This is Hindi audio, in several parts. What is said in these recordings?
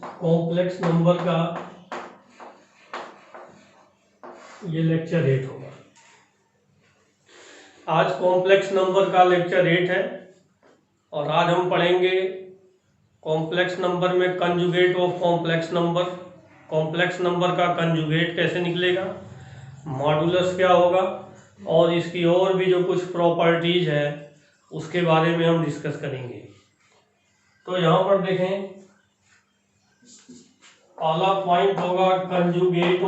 कॉम्प्लेक्स नंबर का ये लेक्चर 8 होगा। आज कॉम्प्लेक्स नंबर का लेक्चर 8 है और आज हम पढ़ेंगे कॉम्प्लेक्स नंबर में conjugate of complex number. Complex number का कंजुगेट कैसे निकलेगा, मॉडुलस क्या होगा और इसकी और भी जो कुछ प्रॉपर्टीज है उसके बारे में हम डिस्कस करेंगे। तो यहाँ पर देखें, पहला पॉइंट होगा conjugate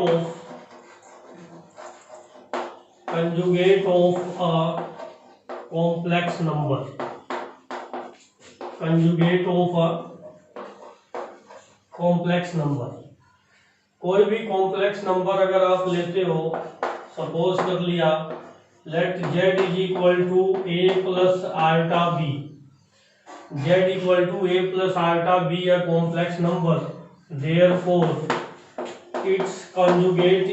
of a complex number. Conjugate of a complex number. कोई भी कॉम्प्लेक्स नंबर अगर आप लेते हो, सपोज कर लिया let z is equal to a plus iota b, z equal to a plus iota b a complex number, therefore its conjugate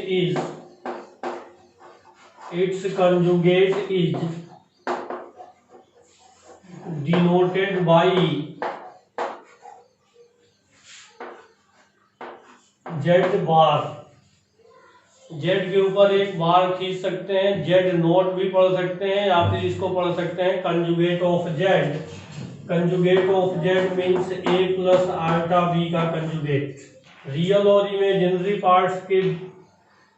is denoted by z बार। z के ऊपर एक बार खींच सकते हैं, z नोट भी पढ़ सकते हैं या फिर इसको पढ़ सकते हैं conjugate of z। Conjugate of z means a plus iota b का कंजुगेट। रियल और इमेजिनरी पार्ट्स के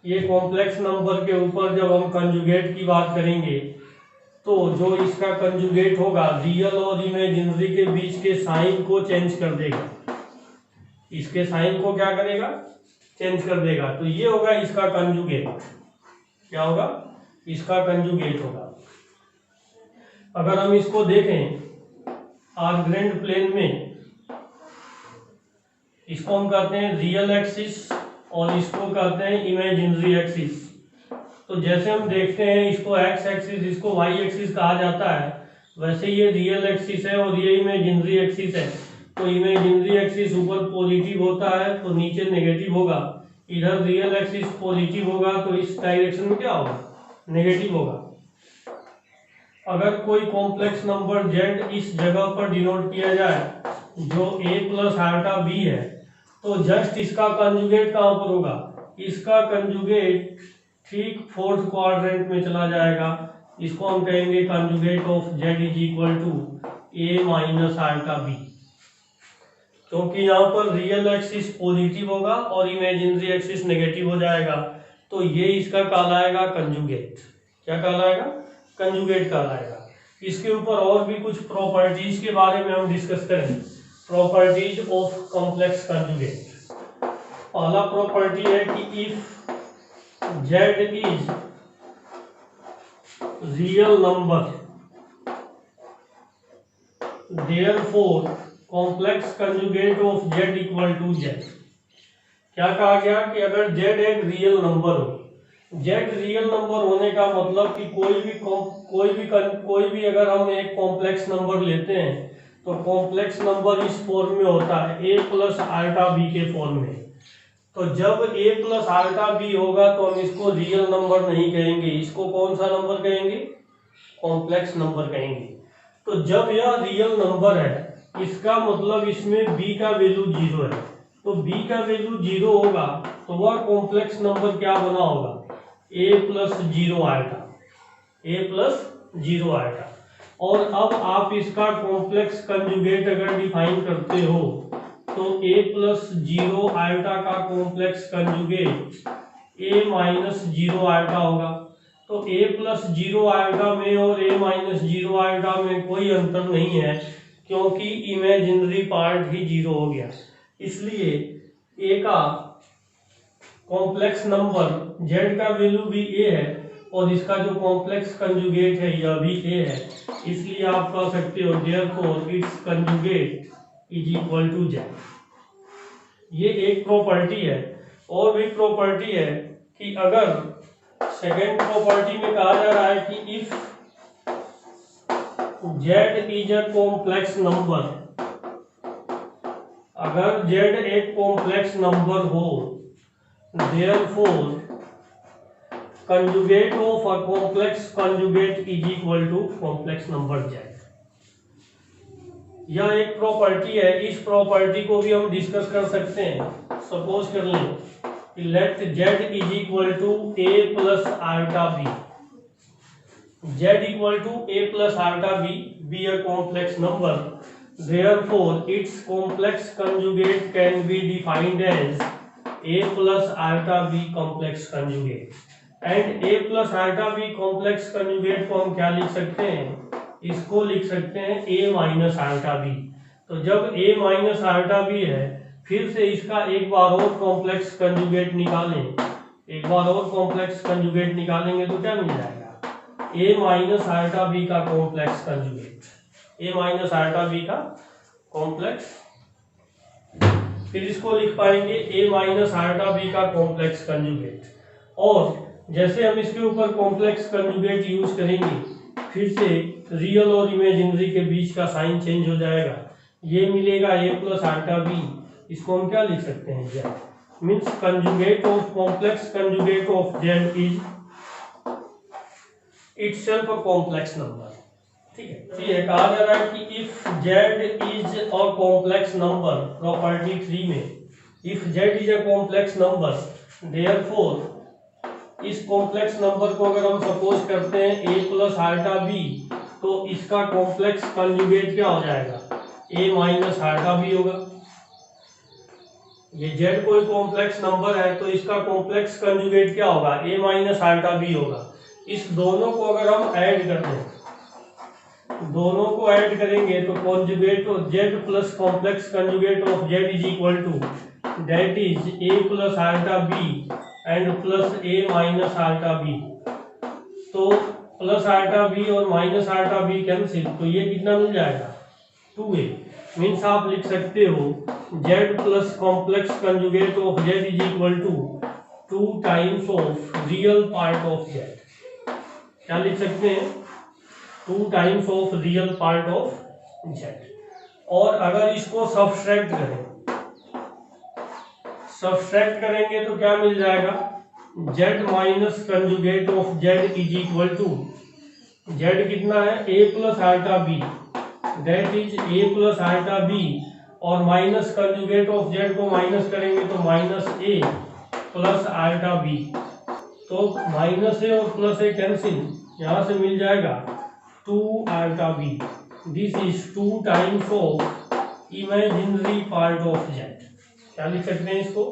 ये कॉम्प्लेक्स नंबर के ऊपर जब हम कंजुगेट की बात करेंगे तो जो इसका कंजुगेट होगा रियल और इमेजिनरी के बीच के साइन को चेंज कर देगा। इसके साइन को क्या करेगा, चेंज कर देगा। तो ये होगा इसका कंजुगेट। क्या होगा, इसका कंजुगेट होगा। अगर हम इसको देखें आर्गरेंड प्लेन में, इसको हम कहते हैं रियल एक्सिस और इसको कहते हैं इमेजिनरी एक्सिस। तो जैसे हम देखते हैं इसको एक्स एक्सिस, इसको वाई एक्सिस कहा जाता है, वैसे ये रियल एक्सिस है और ये इमेजिनरी एक्सिस है। तो इमेजिनरी एक्सिस ऊपर पॉजिटिव होता है तो नीचे नेगेटिव होगा, इधर रियल एक्सिस पॉजिटिव होगा तो इस डायरेक्शन में क्या होगा, नेगेटिव होगा। अगर कोई कॉम्प्लेक्स नंबर z इस जगह पर डिनोट किया जाए जो a प्लस आल्टा b है, तो जस्ट इसका कंजुगेट कहाँ पर होगा, इसका कंजुगेट ठीक फोर्थ क्वाड्रेंट में चला जाएगा। इसको हम कहेंगे conjugate of z is equal to a minus iota b, क्योंकि यहाँ पर रियल एक्सिस पॉजिटिव होगा और इमेजिनरी एक्सिस नेगेटिव हो जाएगा। तो ये इसका कहलाएगा कंजुगेट। क्या कहलाएगा, कंजुगेट कहलाएगा। इसके ऊपर और भी कुछ प्रॉपर्टीज के बारे में हम डिस्कस करेंगे। Properties of complex conjugate. पहला प्रॉपर्टी है कि if z is real number therefore complex conjugate of z equal to z। क्या कहा गया कि अगर z एक रियल नंबर हो, z रियल नंबर होने का मतलब कि कोई भी अगर हम एक कॉम्प्लेक्स नंबर लेते हैं तो कॉम्प्लेक्स नंबर इस फॉर्म में होता है a प्लस आल्टा b के फॉर्म में। तो जब a प्लस आल्टा b होगा तो हम इसको रियल नंबर नहीं कहेंगे, इसको कौन सा नंबर कहेंगे, कॉम्प्लेक्स नंबर कहेंगे। तो जब यह रियल नंबर है इसका मतलब इसमें b का वैल्यू 0 है। तो b का वैल्यू 0 होगा तो वह कॉम्प्लेक्स नंबर क्या बना होगा, a प्लस 0 आएगा, a प्लस 0 आएगा। और अब आप इसका कॉम्प्लेक्स कंजुगेट अगर डिफाइन करते हो तो a प्लस 0 आल्टा का complex conjugate a minus 0 ultra होगा। तो a प्लस 0 आल्टा में और a माइनस 0 आल्टा में कोई अंतर नहीं है, क्योंकि इमेजिनरी पार्ट ही 0 हो गया। इसलिए a का कॉम्प्लेक्स नंबर z का वैल्यू भी a है और इसका जो कॉम्प्लेक्स कंजुगेट है यह भी a है। इसलिए आप कह सकते हो therefore its conjugate is equal to z। ये एक प्रॉपर्टी है। और भी प्रॉपर्टी है कि अगर सेकेंड प्रॉपर्टी में कहा जा रहा है कि if z is a complex number, अगर z एक कॉम्प्लेक्स नंबर हो therefore conjugate of a complex conjugate is equal to complex number z। यह एक प्रॉपर्टी है, इस प्रॉपर्टी को भी हम डिस्कस कर सकते हैं। सपोज कर लें कि let z is equal to a plus iota b, z equal to a plus iota b be a complex number, therefore its complex conjugate can be defined as a plus alpha b complex conjugate, and a plus alpha b complex conjugate को हम क्या लिख सकते हैं, इसको लिख सकते हैं a माइनस आल्टा b। तो जब a माइनस आल्टा b है, फिर से इसका एक बार और कॉम्प्लेक्स कंजुगेट निकालें, एक बार और कॉम्प्लेक्स कंजुगेट निकालेंगे तो क्या मिल जाएगा, a माइनस आल्टा b का complex conjugate, a minus iota b का कॉम्प्लेक्स, फिर इसको लिख पाएंगे a माइनस आल्टा b का कॉम्प्लेक्स कंजुगेट। और जैसे हम इसके ऊपर कॉम्प्लेक्स कंजुगेट यूज करेंगे, फिर से रियल और इमेजिनरी के बीच का साइन चेंज हो जाएगा, ये मिलेगा a प्लस आल्टा b, इसको हम क्या लिख सकते हैं, z means conjugate of complex conjugate of z is itself a complex number. ठीक है, तो ये कहा जा रहा है कि if z is a complex number, property 3 में if z is a complex number, therefore इस कॉम्प्लेक्स नंबर को अगर हम सपोज करते हैं a प्लस आल्टा b, तो इसका कॉम्प्लेक्स कंजुगेट क्या हो जाएगा, a माइनस आल्टा b होगा। ये z कोई कॉम्प्लेक्स नंबर है तो इसका कॉम्प्लेक्स कंजुगेट क्या होगा, a माइनस आल्टा b होगा। इस दोनों को अगर हम ऐड कर दें, दोनों को ऐड करेंगे तो conjugate of z plus complex conjugate of z is equal to that is a plus iota b and plus a minus iota b। तो प्लस आल्टा b और माइनस आल्टा b कैंसिल, तो ये कितना मिल जाएगा, 2a। मीन्स आप लिख सकते हो z plus complex conjugate of z is equal to 2 times of real part of z। क्या लिख सकते हैं, 2 times of real part of z। और अगर इसको सब्सट्रैक्ट करें, सब्सट्रैक्ट करेंगे तो क्या मिल जाएगा, z minus conjugate of z is equal to, z कितना है, a plus iota b, that is a plus iota b, और माइनस कंजुगेट ऑफ z को माइनस करेंगे तो minus a plus iota b। तो माइनस a और प्लस a कैंसिल, यहाँ से मिल जाएगा 2 iota b। This is 2 times of imaginary part of z। क्या लिख सकते हैं इसको,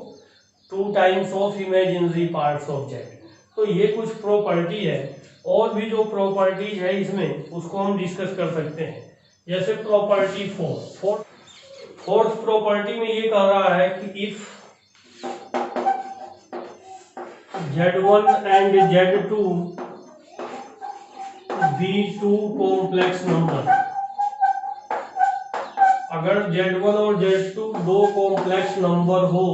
2 times of imaginary parts of z। तो ये कुछ प्रॉपर्टी है, और भी जो प्रॉपर्टीज है इसमें उसको हम डिस्कस कर सकते हैं। जैसे प्रॉपर्टी 4, फोर्थ प्रॉपर्टी में ये कह रहा है कि if z1 and z2 be 2 complex number, अगर z1 और z2 दो कॉम्प्लेक्स नंबर हो,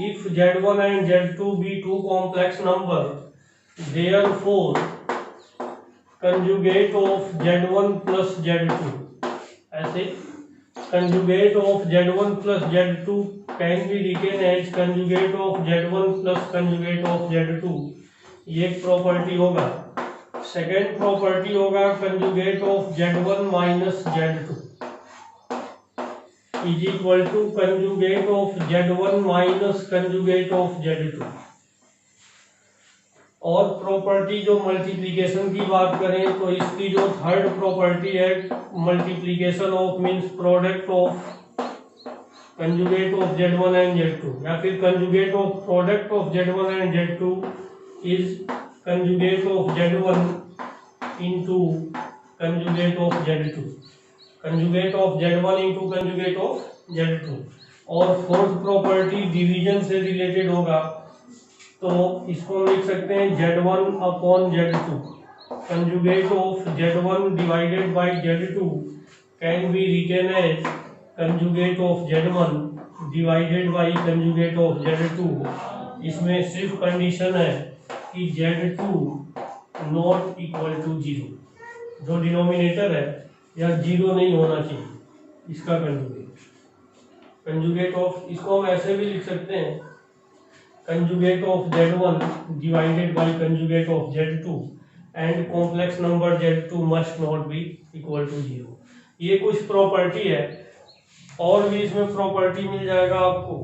if z1 and z2 be 2 complex number, therefore conjugate of z1 plus z2, ऐसे conjugate of z1 plus z2 can be written as conjugate of z1 plus conjugate of z2। ये एक प्रॉपर्टी होगा। सेकेंड प्रॉपर्टी होगा conjugate of z1 minus z2 is equal to conjugate of z1 minus conjugate of z2। और प्रॉपर्टी जो मल्टीप्लिकेशन की बात करें तो इसकी जो थर्ड प्रॉपर्टी है, multiplication of means product of conjugate of z1 and z2, या फिर conjugate of product of z1 and z2 is conjugate of z1 into conjugate of z2, conjugate of z1 into conjugate of z2। और फोर्थ प्रॉपर्टी डिवीजन से रिलेटेड होगा, तो इसको लिख सकते हैं z1 upon z2, conjugate of z1 divided by z2 can be written as conjugate of z1 divided by conjugate of z2। इसमें सिर्फ कंडीशन है कि z2 नॉट इक्वल टू 0, जो डिनोमिनेटर है यह 0 नहीं होना चाहिए इसका कंजुगेट। कंजुगेट ऑफ, इसको हम ऐसे भी लिख सकते हैं conjugate of z1 divided by conjugate of z2 and complex number z2 must not be equal to 0। ये कुछ प्रॉपर्टी है, और भी इसमें प्रॉपर्टी मिल जाएगा आपको।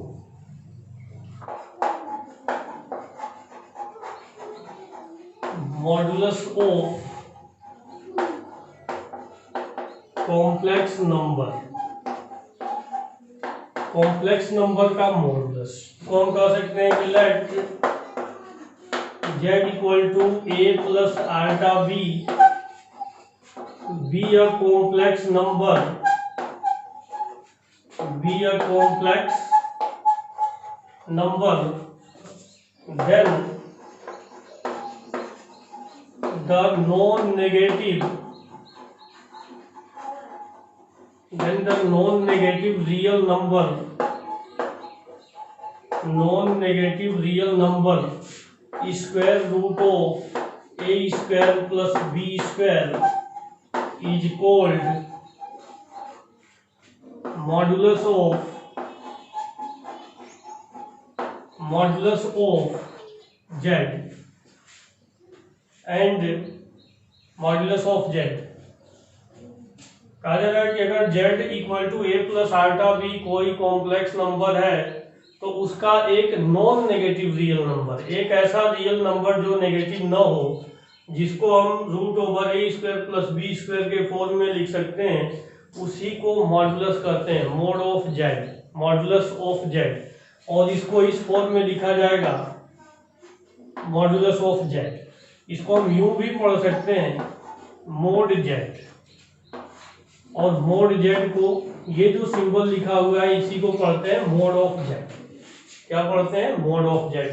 Modulus of complex number, complex number का मॉडुलस को हम कह सकते हैं कि let z equal to a plus iota b be a complex number, be a complex number, then the non-negative real number, non-negative real number square root of a square plus b square is called modulus of z, and modulus of z कहा जा रहा है कि अगर z equal to a plus iota b कोई कॉम्प्लेक्स नंबर है तो उसका एक नॉन नेगेटिव रियल नंबर, एक ऐसा रियल नंबर जो नेगेटिव न हो, जिसको हम root over A square plus B square के फॉर्म में लिख सकते हैं, उसी को मॉडुलस कहते हैं, mod of Z, modulus of Z. और इसको इस फॉर्म में लिखा जाएगा मॉडुलस ऑफ जेड। इसको हम यूं भी पढ़ सकते हैं मोड जेड, और मोड जेड को ये जो सिंबल लिखा हुआ है इसी को पढ़ते हैं मोड ऑफ जेड। क्या पढ़ते हैं? Mod of Z.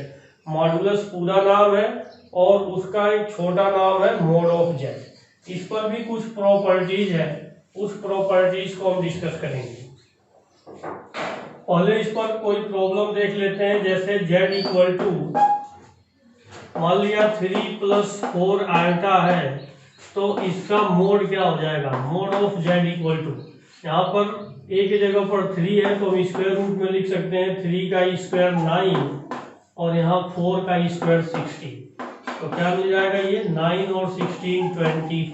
मॉडुलस पूरा नाम है और उसका एक छोटा नाम है मोड ऑफ जेड। इस पर भी कुछ प्रॉपर्टीज है, उस प्रॉपर्टीज को हम डिस्कस करेंगे। पहले इस पर कोई प्रॉब्लम देख लेते हैं, जैसे z इक्वल टू मान लिया 3 प्लस 4 आल्टा है, तो इसका मोड क्या हो जाएगा? Mod of z equal to, यहाँ पर a की जगह पर 3 है तो हम स्क्वायर रूट में लिख सकते हैं 3 का स्क्वायर 9 और यहाँ 4 का स्क्वायर 16, तो क्या मिल जाएगा? ये 9 और 16 25,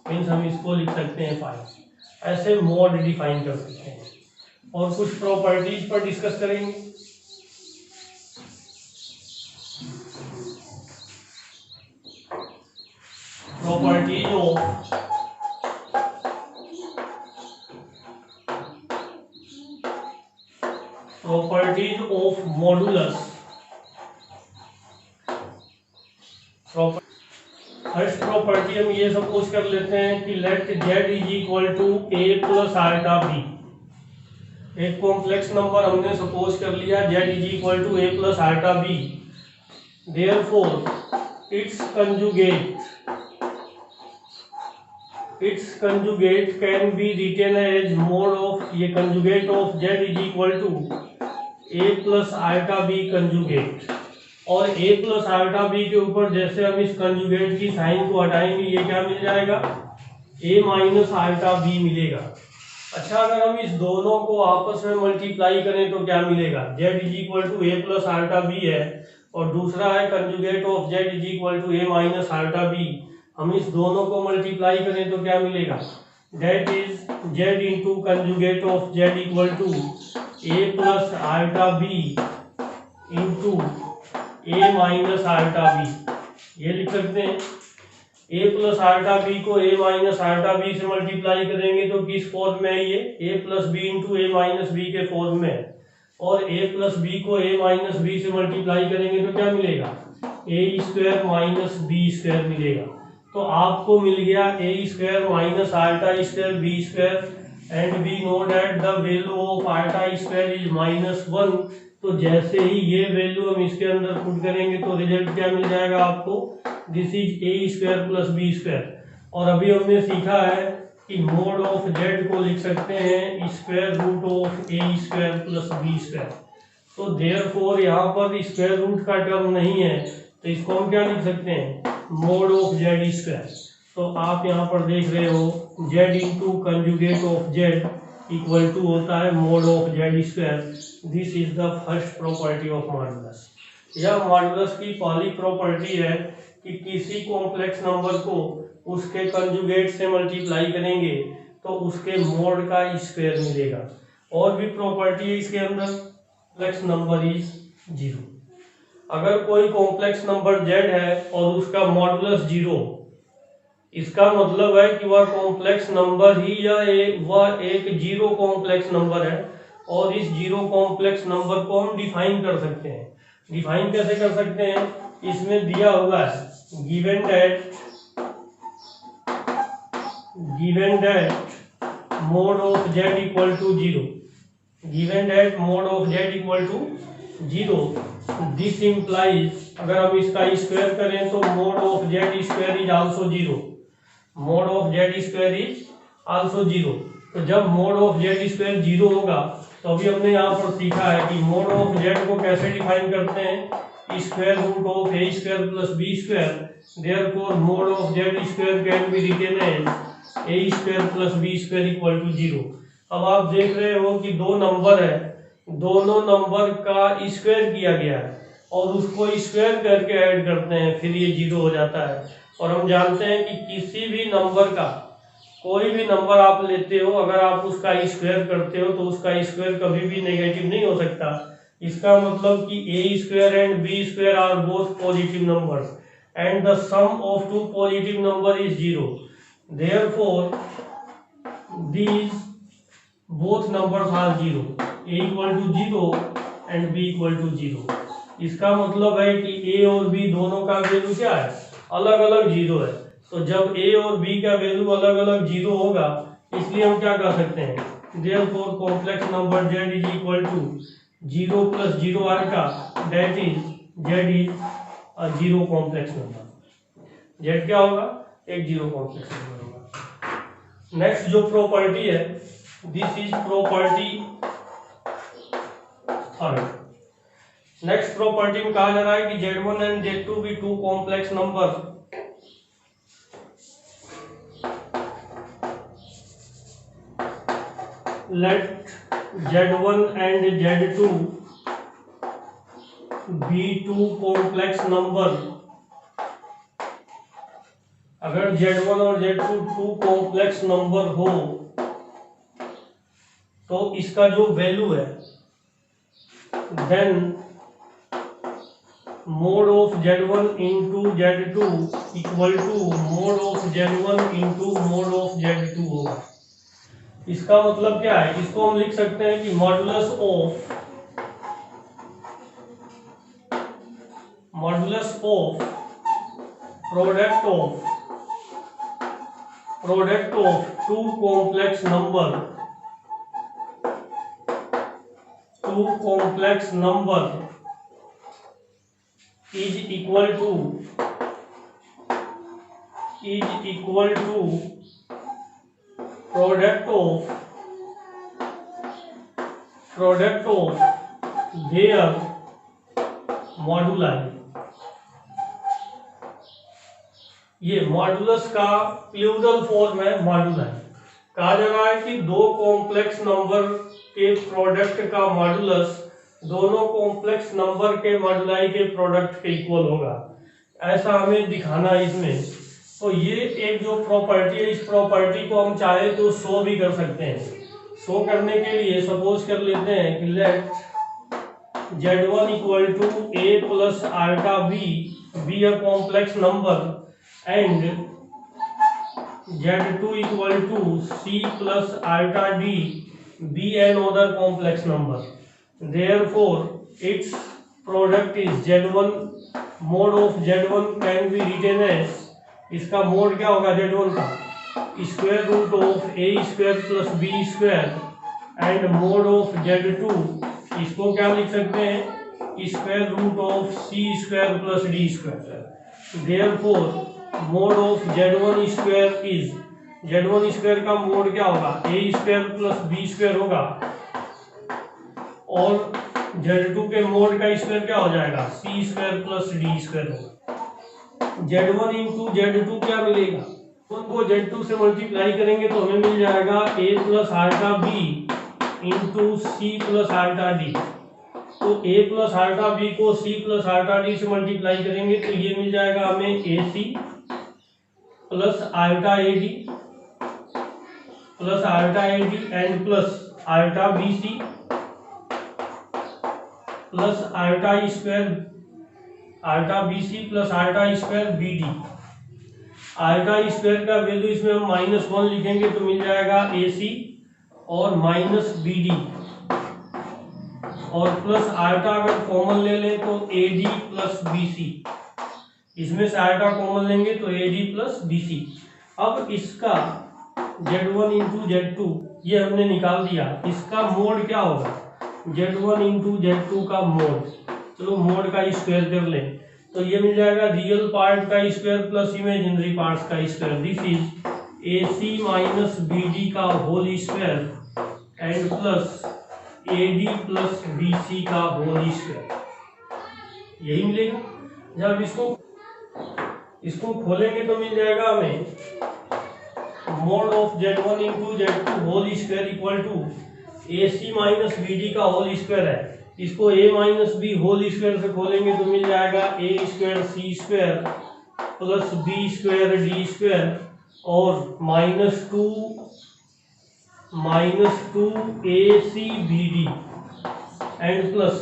मीन्स हम इसको लिख सकते हैं 5। ऐसे मोड डिफाइन कर सकते हैं। और कुछ प्रॉपर्टीज पर डिस्कस करेंगे। Properties of modulus. First property हम ये सपोज कर लेते हैं कि let z is equal to a plus iota b। एक कॉम्प्लेक्स नंबर हमने सपोज कर लिया z is equal to a plus iota b, therefore its conjugate can be written as mod of, ये conjugate of z is equal to a plus ultra b conjugate। और a plus आल्टा b के ऊपर जैसे हम इस conjugate की साइन को हटाएंगे, ये क्या मिल जाएगा? a माइनस आल्टा b मिलेगा। अच्छा, अगर हम इस दोनों को आपस में मल्टीप्लाई करें तो क्या मिलेगा? z is equal to a plus iota b है और दूसरा है conjugate of z is equal to a minus iota b। हम इस दोनों को मल्टीप्लाई करें तो क्या मिलेगा? That is z into conjugate of z equal to a plus iota b into a minus iota b। ये लिख सकते हैं a प्लस आल्टा b को a माइनस आल्टा b से मल्टीप्लाई करेंगे तो किस फॉर्म में है? ये a plus b into a minus b के फॉर्म में। और a प्लस b को a माइनस b से मल्टीप्लाई करेंगे तो क्या मिलेगा? a square minus b square मिलेगा। तो आपको मिल गया a square minus iota square b square, and we know that the value of iota square is -1। तो जैसे ही ये वैल्यू हम इसके अंदर पुट करेंगे तो रिजल्ट क्या मिल जाएगा आपको? This is a square plus b square. और अभी हमने सीखा है कि मोड ऑफ z को लिख सकते हैं square root of a square plus b square. तो देयरफॉर यहाँ पर स्क्वायर रूट का टर्म नहीं है, तो इसको हम क्या लिख सकते हैं? Mod of z square. तो आप यहाँ पर देख रहे हो z into conjugate of z equal to होता है mod of z square. This is the first property of modulus. यह मॉडुलस की पहली प्रॉपर्टी है कि किसी कॉम्प्लेक्स नंबर को उसके कंजुगेट से मल्टीप्लाई करेंगे तो उसके मोड का स्क्वायर मिलेगा। और भी प्रॉपर्टी है इसके अंदर, कॉम्प्लेक्स नंबर इज 0। अगर कोई कॉम्प्लेक्स नंबर z है और उसका मॉडुलस 0, इसका मतलब है कि वह कॉम्प्लेक्स नंबर ही या वह एक जीरो कॉम्प्लेक्स नंबर है। और इस जीरो कॉम्प्लेक्स नंबर को हम डिफाइन कर सकते हैं। डिफाइन कैसे कर सकते हैं, इसमें दिया हुआ है given that mod of z equal to 0, given that mod of z equal to 0, this implies, अगर हम इसका स्क्वायर करें तो mod of z square is also 0, mod of z square is also 0। तो जब मोड ऑफ z स्क्वायर 0 होगा तो अभी हमने यहाँ पर सीखा है कि मोड ऑफ z को कैसे डिफाइन करते हैं, square root of a square plus b square. Therefore mod of z square can be written as a square plus b square equal to 0। अब आप देख रहे हो कि दो नंबर है, दोनों नंबर का स्क्वायर किया गया है और उसको स्क्वायर करके ऐड करते हैं, फिर ये 0 हो जाता है। और हम जानते हैं कि किसी भी नंबर का, कोई भी नंबर आप लेते हो, अगर आप उसका स्क्वायर करते हो तो उसका स्क्वायर कभी भी नेगेटिव नहीं हो सकता। इसका मतलब कि a square and b square are both positive numbers and the sum of two positive number is 0। Therefore these both numbers are 0, a equal to 0 and b equal to 0। इसका मतलब है कि a और b दोनों का वैल्यू क्या है, अलग अलग 0 है। तो जब a और b का वैल्यू अलग अलग 0 होगा, इसलिए हम क्या कर सकते हैं, therefore complex number z is equal to 0 plus 0 आएगा, that is z is a zero complex number. z क्या होगा, एक जीरो कॉम्प्लेक्स नंबर होगा। नेक्स्ट जो प्रॉपर्टी है, this is property third. Next property में कहा जा रहा है कि z1 एंड z2 भी two complex number let z1 and z2 be two complex number। अगर z1 और z2 टू कॉम्प्लेक्स नंबर हो तो इसका जो वैल्यू है, then mod of z1 into z2 equal to mod of z1 into mod of z2 होगा। इसका मतलब क्या है, इसको हम लिख सकते हैं कि modulus of product of two complex number is equal to product of their moduli. ये मॉडुलस का प्लूरल फॉर्म है मॉडुलाई। कहा जा रहा है कि दो कॉम्प्लेक्स नंबर के प्रोडक्ट का मॉडुलस दोनों कॉम्प्लेक्स नंबर के मॉडुलाई के प्रोडक्ट के इक्वल होगा, ऐसा हमें दिखाना है इसमें। तो ये एक जो प्रॉपर्टी है, इस प्रॉपर्टी को हम चाहे तो शो भी कर सकते हैं। शो करने के लिए सपोज कर लेते हैं कि let z1 equal to a plus ultra B a complex number and z2 equal to c plus iota d be another complex number। Therefore its product is z1, mode of z1 can be written as, इसका मोड क्या होगा z1 का, square root of a square plus b square and mod of z2, इसको क्या लिख सकते हैं, square root of c square plus d square. Therefore mod of z1 square is, z1 square का मोड क्या होगा, a square plus b square होगा और z2 के मोड का स्क्वायर क्या हो जाएगा, c square plus d square होगा। z1 इंटू z2 क्या मिलेगा, उनको z2 से मल्टीप्लाई करेंगे तो हमें मिल जाएगा a plus iota b into C plus iota D. तो a प्लस आल्टा b को c प्लस आल्टा डी से मल्टीप्लाई करेंगे तो ये मिल जाएगा हमें ac plus iota ad plus iota AD and plus iota BC plus iota square iota BC plus iota square BD। Iota square का वैल्यू इसमें हम -1 लिखेंगे तो मिल जाएगा AC और माइनस BD और प्लस आल्टा अगर कॉमन ले लें तो AD प्लस BC। इसमें से आल्टा कॉमन लेंगे तो AD प्लस BC। अब इसका Z1 इंटू Z2 ये हमने निकाल दिया, इसका मोड क्या होगा, Z1 इंटू Z2 का मोड। चलो मोड का स्क्वायर कर लें तो ये मिल जाएगा रियल पार्ट का स्क्वायर प्लस इमेजिनरी पार्ट्स का square. This is AC minus BD का whole square and plus AD plus BC का होल स्क्वायर। यही मिलेगा। जब इसको खोलेंगे तो मिल जाएगा हमें mod of Z1 into Z2 whole square equal to AC minus BD का होल स्क्वायर है। इसको A minus B whole square से खोलेंगे तो मिल जाएगा A square C square plus B square D square और -2 AC BD and plus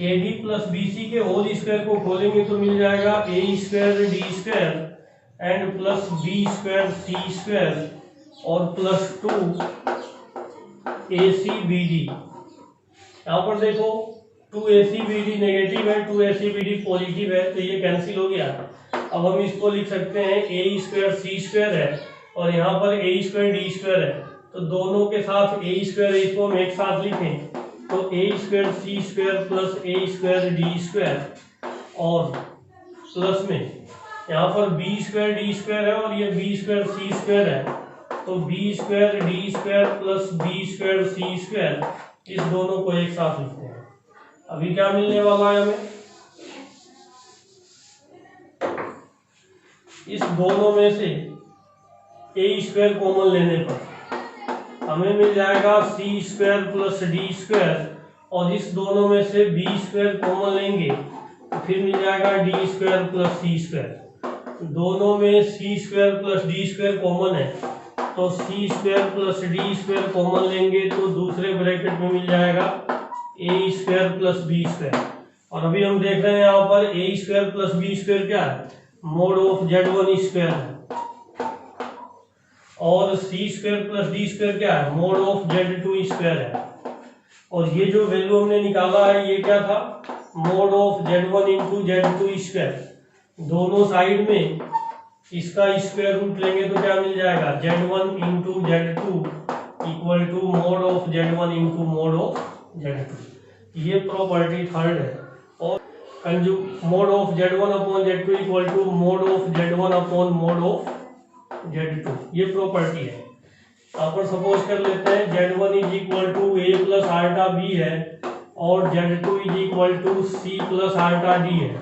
AD plus BC के होल स्क्वायर को खोलेंगे तो मिल जाएगा A square D square and plus B square C square और प्लस 2 AC BD। यहाँ पर देखो 2AC BD नेगेटिव है, 2AC BD पॉजिटिव है तो ये कैंसिल हो गया। अब हम इसको लिख सकते हैं A स्क्वायर C स्क्वायर है और यहाँ पर A स्क्वायर D स्क्वायर है तो दोनों के साथ A स्क्वायर इसको हम एक साथ लिखें तो A square C square plus A square D square और प्लस में यहाँ पर B स्क्वायर D स्क्वायर है और ये B स्क्वायर C स्क्वायर है तो B square D square plus B square C square, इस दोनों को एक साथ लिखते हैं। अभी क्या मिलने वाला है हमें, इस दोनों में से A स्क्वायर कॉमन लेने पर हमें मिल जाएगा C square plus D square और इस दोनों में से B स्क्वायर कॉमन लेंगे तो फिर मिल जाएगा D square plus C square. दोनों में C square plus D square common है तो C square plus D square common लेंगे तो दूसरे ब्रैकेट में मिल जाएगा A square plus B square. और अभी हम देख रहे हैं यहाँ पर A square plus B square क्या है, मोड ऑफ Z1 स्क्वायर है और C square plus D square क्या है, मोड ऑफ Z2 स्क्वायर है। और ये जो वैल्यू हमने निकाला है ये क्या था, mode of Z1 into Z2 square. दोनों साइड में इसका स्क्वायर रूट लेंगे तो क्या मिल जाएगा, Z1 into Z2 equal to mod of Z1 into mod of Z2। ये प्रॉपर्टी थर्ड है। और mod of Z1 upon Z2 equal to mod of Z1 upon mod of Z2, ये प्रॉपर्टी है। यहाँ पर सपोज कर लेते हैं Z1 is equal to A plus iota B है और Z2 is equal to C plus iota D है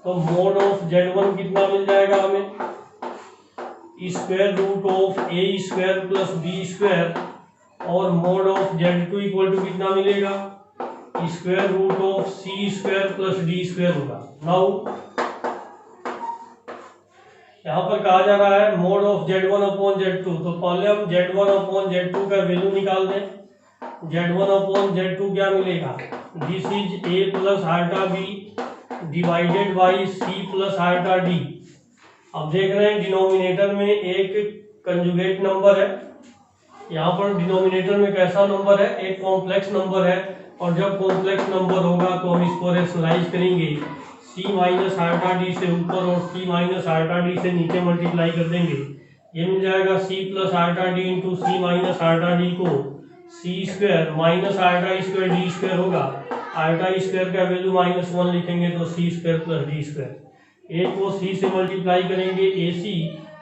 तो मोड ऑफ Z1 कितना मिल जाएगा हमें, square root of A square plus B square और mod of Z2 equal to कितना मिलेगा, square root of C square plus D square होगा। नाउ यहाँ पर कहा जा रहा है mod of Z1 upon Z2 तो पहले हम Z1 अपॉन Z2 का वैल्यू निकाल दें। Z1 अपॉन Z2 क्या मिलेगा, this is A plus iota B divided by C plus iota D। अब देख रहे हैं डिनोमिनेटर में एक कंजुगेट नंबर है, यहाँ पर डिनोमिनेटर में कैसा नंबर है, एक कॉम्प्लेक्स नंबर है और जब कॉम्प्लेक्स नंबर होगा तो हम इसको रेशनलाइज करेंगे C माइनस आल्टा D से ऊपर और C माइनस आल्टा D से नीचे मल्टीप्लाई कर देंगे। ये मिल जाएगा C plus iota D into C minus ultra D को C square minus iota square D square होगा। आल्टा स्क्वायर का वैल्यू -1 लिखेंगे तो C square plus D square. A को C से मल्टीप्लाई करेंगे AC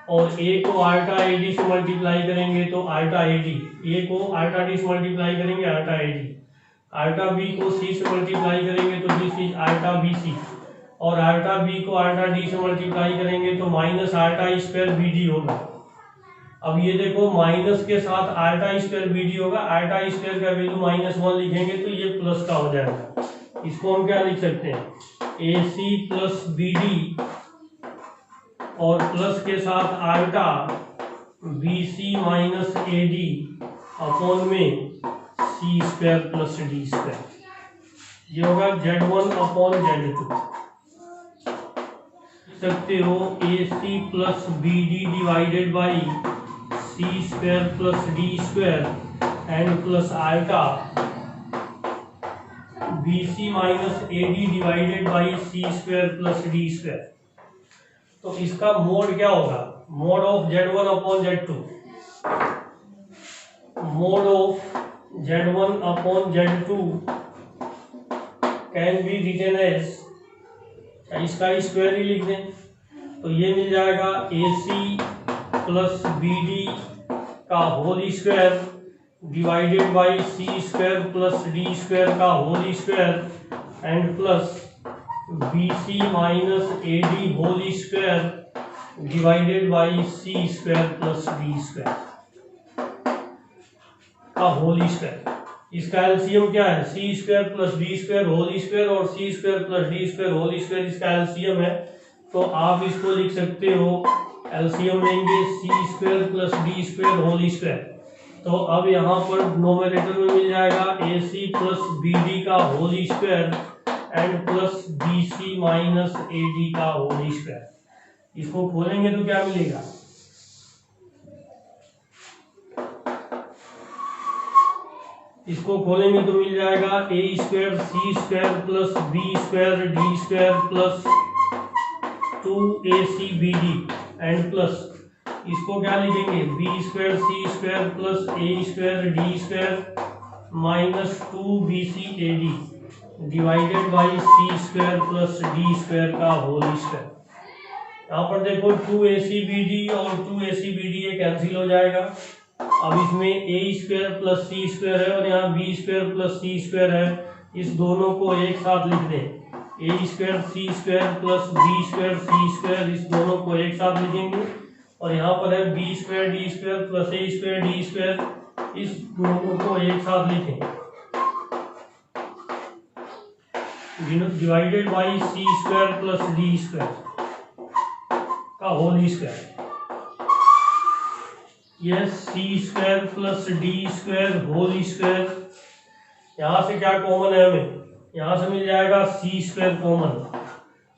और A को आल्टा AD से मल्टीप्लाई करेंगे तो आल्टा AD। A को आल्टा D से मल्टीप्लाई करेंगे आल्टा AD। आल्टा B को C से मल्टीप्लाई करेंगे तो दिस इज आल्टा BC और आल्टा B को आल्टा D से मल्टीप्लाई करेंगे तो माइनस आल्टा स्क्वायर BD होगा। अब ये देखो माइनस के साथ आल्टा स्क्वायर BD होगा, आल्टा स्क्वायर का वैल्यू -1 लिखेंगे तो ये प्लस का हो जाएगा। इसको हम क्या लिख सकते हैं, AC प्लस BD और प्लस के साथ आल्टा B C minus A D upon में C square plus D square, ये होगा Z1 अपॉन Z2। सकते हो A C plus B D divided by C square plus D square and plus ultra B C minus A D divided by C square plus D square. तो इसका मोड क्या होगा? Mod of Z1 upon Z2, mod of Z1 upon Z2 can be written as, इसका स्क्वायर ही लिख दें तो ये मिल जाएगा A C plus B D का whole square divided by C square plus D square का whole square and plus B C minus A D whole square divided by C square plus D square का होल स्क्वायर। इसका एलसीएम क्या है? C square plus D square whole square और C square plus D square whole square इसका एलसीएम है। तो आप इसको लिख सकते हो, एलसीएम लेंगे C square plus D square whole square. तो अब यहाँ पर नोमेरेटर में मिल जाएगा A C plus B D का whole square and plus B C minus A D का होल स्क्वायर। इसको खोलेंगे तो क्या मिलेगा? इसको खोलेंगे तो मिल जाएगा A square C square plus B square D square plus 2ac bd and plus इसको क्या लिखेंगे? B square C square plus A square D square minus 2bc ad divided by C square plus D square का होल स्क्वायर। यहाँ पर देखो 2ac bd और 2ac bd ये कैंसिल हो जाएगा। अब इसमें ए स्क्वायर प्लस सी स्क्वायर है और यहाँ बी स्क्वायर प्लस सी स्क्वायर है, इस दोनों को एक साथ लिख दें। ए square C square plus B square C square, इस दोनों को एक साथ लिखेंगे। और यहाँ पर है B square D square plus A square D square, इस दोनों को एक साथ लिखें divided by C square plus D square का whole square. Yes, C square plus D square whole square. यहाँ से क्या कॉमन है? हमें यहाँ से मिल जाएगा सी स्क्वायर कॉमन,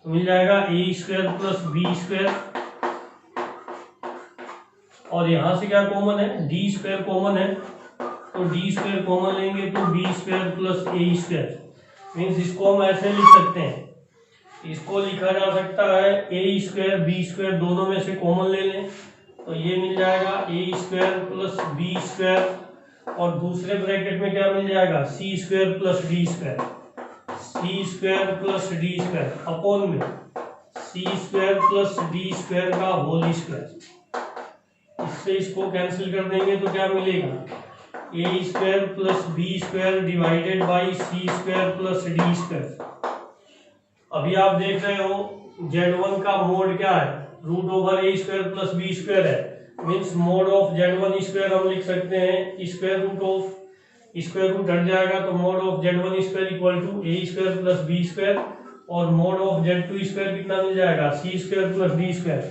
तो मिल जाएगा A square plus B square. और यहाँ से क्या कॉमन है? डी स्क्वायर कॉमन है, तो डी स्क्वायर कॉमन लेंगे तो B square plus A square. Means इसको हम ऐसे लिख सकते हैं, इसको लिखा जा सकता है ए स्क्वायर बी स्क्वायर दोनों में से कॉमन ले लें तो ये मिल जाएगा A square plus B square. और दूसरे ब्रैकेट में क्या मिल जाएगा? C square plus D square, C square plus D square upon में C square plus D square का होल स्क्वायर। इससे इसको कैंसिल कर देंगे तो क्या मिलेगा? A square plus B square divided by C square plus D square. अभी आप देख रहे हो Z1 का मोड क्या है? Root over A square plus B square है। Means mod of Z1 square हम लिख सकते हैं square root of, square root हट जाएगा तो mod of Z1 square equal to A square plus B square. और मोड ऑफ Z2 स्क्वायर कितना मिल जाएगा? C square plus D square.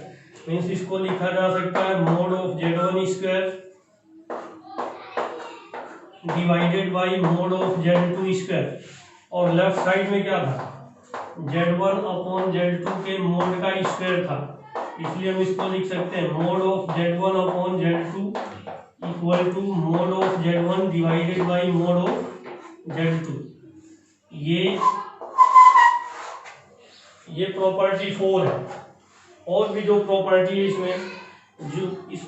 Means इसको लिखा जा सकता है mod of Z1 square divided by mod of Z2 square. और लेफ्ट साइड में क्या था? Z1 अपॉन Z2 के मोड का स्क्वायर था, इसलिए हम इसको लिख सकते हैं mod of Z1 upon Z2 equal to mod of Z1 divided by mod of Z2। ये प्रॉपर्टी 4 है। और भी जो प्रॉपर्टी है इसमें जो इस